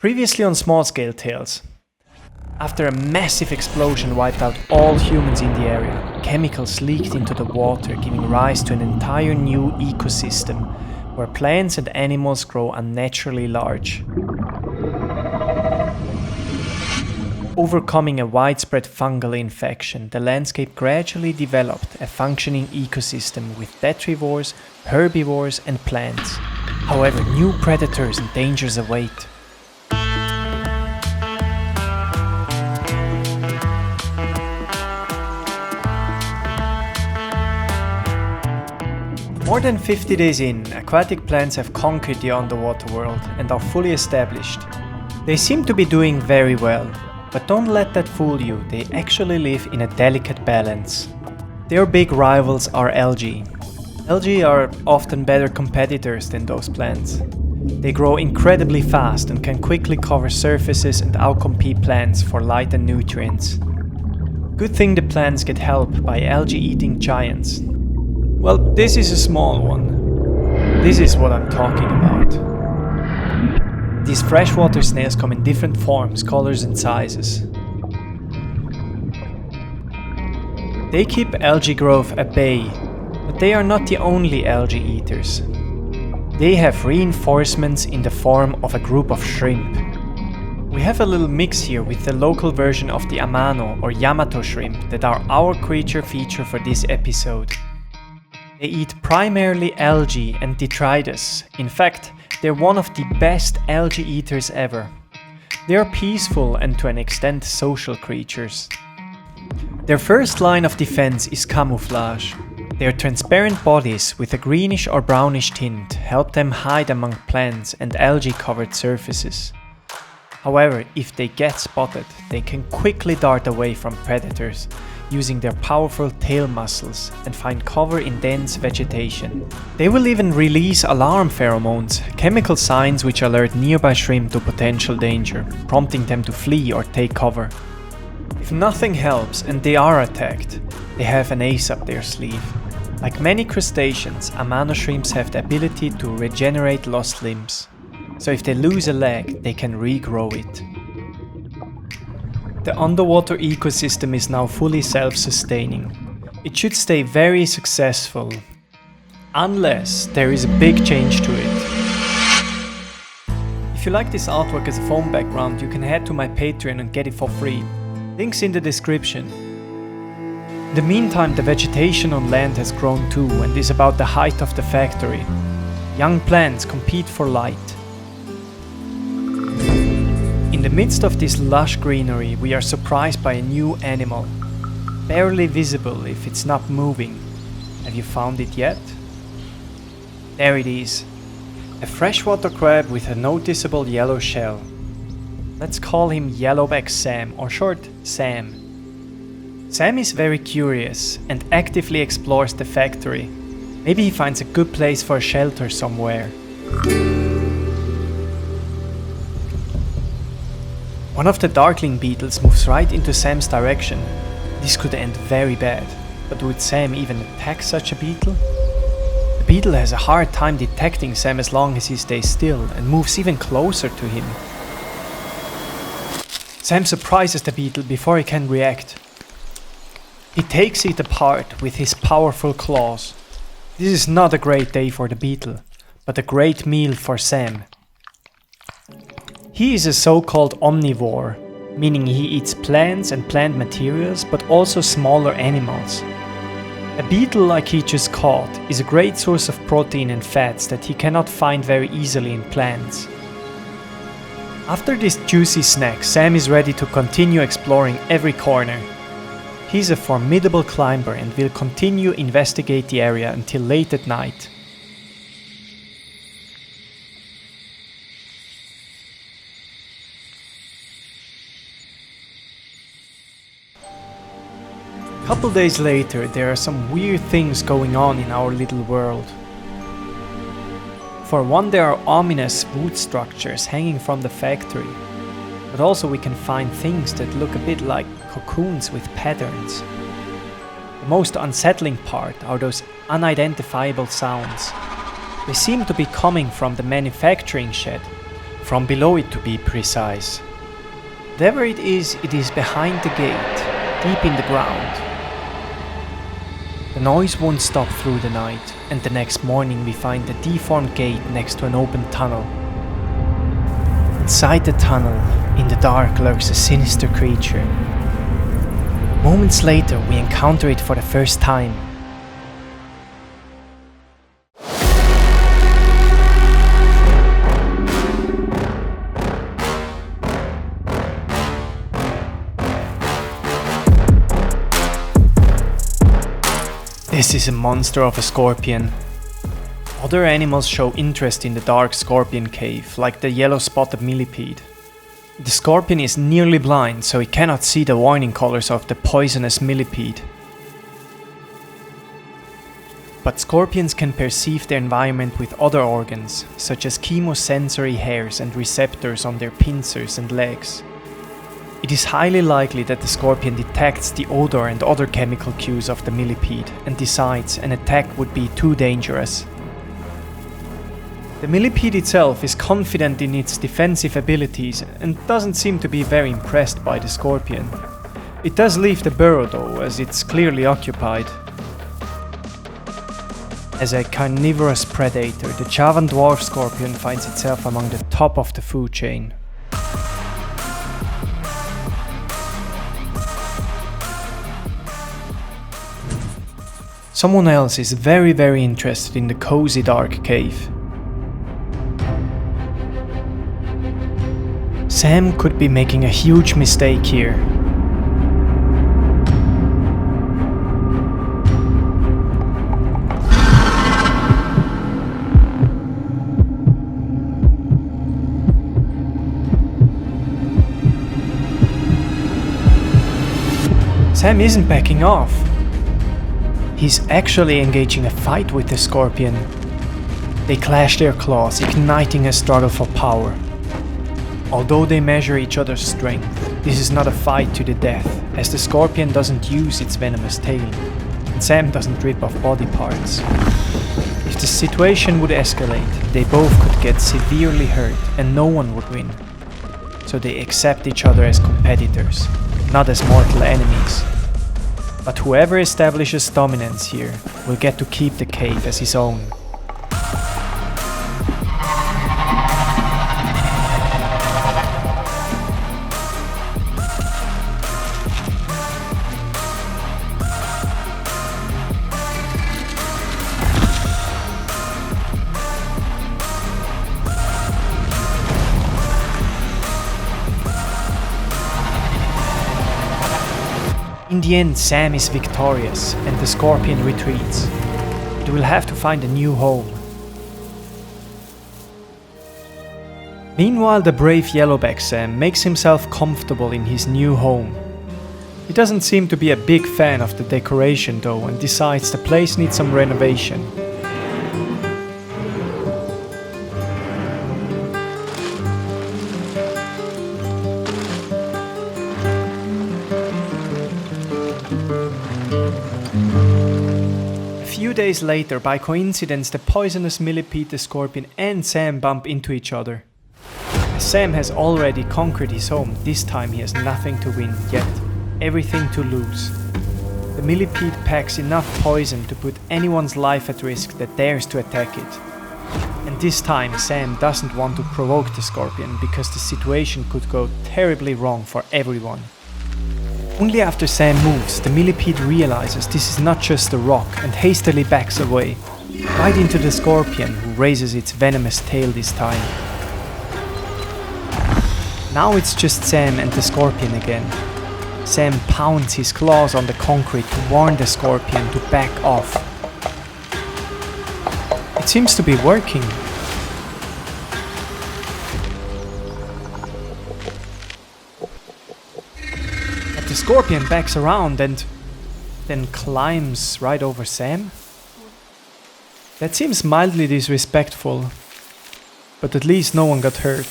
Previously on SmallScaleTales. After a massive explosion wiped out all humans in the area, chemicals leaked into the water, giving rise to an entire new ecosystem where plants and animals grow unnaturally large. Overcoming a widespread fungal infection, the landscape gradually developed a functioning ecosystem with detrivores, herbivores, and plants. However, new predators and dangers await. More than 50 days in, aquatic plants have conquered the underwater world and are fully established. They seem to be doing very well, but don't let that fool you, they actually live in a delicate balance. Their big rivals are algae. Algae are often better competitors than those plants. They grow incredibly fast and can quickly cover surfaces and outcompete plants for light and nutrients. Good thing the plants get help by algae-eating giants. Well, this is a small one. This is what I'm talking about. These freshwater snails come in different forms, colors and sizes. They keep algae growth at bay, but they are not the only algae eaters. They have reinforcements in the form of a group of shrimp. We have a little mix here with the local version of the Amano or Yamato shrimp that are our creature feature for this episode. They eat primarily algae and detritus. In fact, they're one of the best algae eaters ever. They are peaceful and to an extent social creatures. Their first line of defense is camouflage. Their transparent bodies with a greenish or brownish tint help them hide among plants and algae-covered surfaces. However, if they get spotted, they can quickly dart away from predators, using their powerful tail muscles and find cover in dense vegetation. They will even release alarm pheromones, chemical signs which alert nearby shrimp to potential danger, prompting them to flee or take cover. If nothing helps and they are attacked, they have an ace up their sleeve. Like many crustaceans, Amano shrimps have the ability to regenerate lost limbs. So if they lose a leg, they can regrow it. The underwater ecosystem is now fully self-sustaining. It should stay very successful, unless there is a big change to it. If you like this artwork as a foam background, you can head to my Patreon and get it for free. Links in the description. In the meantime, the vegetation on land has grown too and is about the height of the factory. Young plants compete for light. In the midst of this lush greenery, we are surprised by a new animal. Barely visible if it's not moving. Have you found it yet? There it is. A freshwater crab with a noticeable yellow shell. Let's call him Yellowback Sam, or short, Sam. Sam is very curious and actively explores the factory. Maybe he finds a good place for a shelter somewhere. One of the darkling beetles moves right into Sam's direction. This could end very bad, but would Sam even attack such a beetle? The beetle has a hard time detecting Sam as long as he stays still and moves even closer to him. Sam surprises the beetle before he can react. He takes it apart with his powerful claws. This is not a great day for the beetle, but a great meal for Sam. He is a so-called omnivore, meaning he eats plants and plant materials, but also smaller animals. A beetle like he just caught is a great source of protein and fats that he cannot find very easily in plants. After this juicy snack, Sam is ready to continue exploring every corner. He's a formidable climber and will continue investigate the area until late at night. A couple days later, there are some weird things going on in our little world. For one, there are ominous wood structures hanging from the factory, but also we can find things that look a bit like cocoons with patterns. The most unsettling part are those unidentifiable sounds. They seem to be coming from the manufacturing shed, From below it to be precise. Whatever it is behind the gate, deep in the ground. The noise won't stop through the night, and the next morning we find a deformed gate next to an open tunnel. Inside the tunnel, in the dark, lurks a sinister creature. Moments later, we encounter it for the first time. This is a monster of a scorpion. Other animals show interest in the dark scorpion cave, like the yellow-spotted millipede. The scorpion is nearly blind, so it cannot see the warning colors of the poisonous millipede. But scorpions can perceive their environment with other organs, such as chemosensory hairs and receptors on their pincers and legs. It is highly likely that the scorpion detects the odor and other chemical cues of the millipede and decides an attack would be too dangerous. The millipede itself is confident in its defensive abilities and doesn't seem to be very impressed by the scorpion. It does leave the burrow though, as it's clearly occupied. As a carnivorous predator, the Javan dwarf scorpion finds itself among the top of the food chain. Someone else is very interested in the cozy dark cave. Sam could be making a huge mistake here. Sam isn't backing off. He's actually engaging a fight with the scorpion. They clash their claws, igniting a struggle for power. Although they measure each other's strength, this is not a fight to the death, as the scorpion doesn't use its venomous tail, and Sam doesn't rip off body parts. If the situation would escalate, they both could get severely hurt and no one would win. So they accept each other as competitors, not as mortal enemies. But whoever establishes dominance here will get to keep the cave as his own. In the end, Sam is victorious and the scorpion retreats. It will have to find a new home. Meanwhile, the brave yellowback Sam makes himself comfortable in his new home. He doesn't seem to be a big fan of the decoration though and decides the place needs some renovation. A few days later, by coincidence, the poisonous millipede, the scorpion and Sam bump into each other. Sam has already conquered his home, this time he has nothing to win, yet everything to lose. The millipede packs enough poison to put anyone's life at risk that dares to attack it. And this time Sam doesn't want to provoke the scorpion because the situation could go terribly wrong for everyone. Only after Sam moves, the millipede realizes this is not just a rock and hastily backs away, right into the scorpion who raises its venomous tail this time. Now it's just Sam and the scorpion again. Sam pounds his claws on the concrete to warn the scorpion to back off. It seems to be working. The scorpion backs around and then climbs right over Sam. That seems mildly disrespectful, but at least no one got hurt.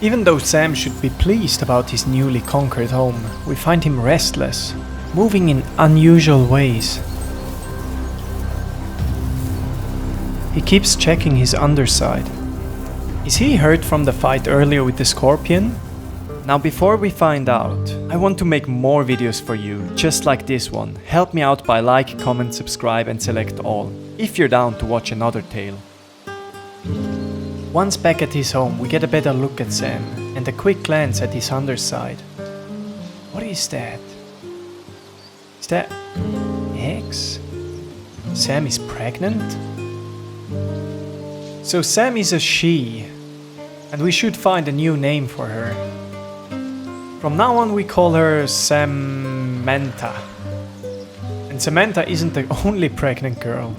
Even though Sam should be pleased about his newly conquered home, we find him restless, moving in unusual ways. He keeps checking his underside. Is he hurt from the fight earlier with the scorpion? Now before we find out, I want to make more videos for you, just like this one. Help me out by like, comment, subscribe and select all, if you're down to watch another tale. Once back at his home, we get a better look at Sam and a quick glance at his underside. What is that? Is that eggs? Sam is pregnant? So Sam is a she, and we should find a new name for her. From now on we call her Samantha. And Samantha isn't the only pregnant girl.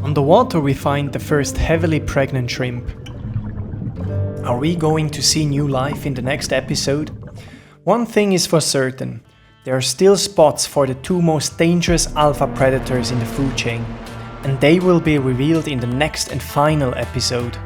On the water we find the first heavily pregnant shrimp. Are we going to see new life in the next episode? One thing is for certain, there are still spots for the two most dangerous alpha predators in the food chain, and they will be revealed in the next and final episode.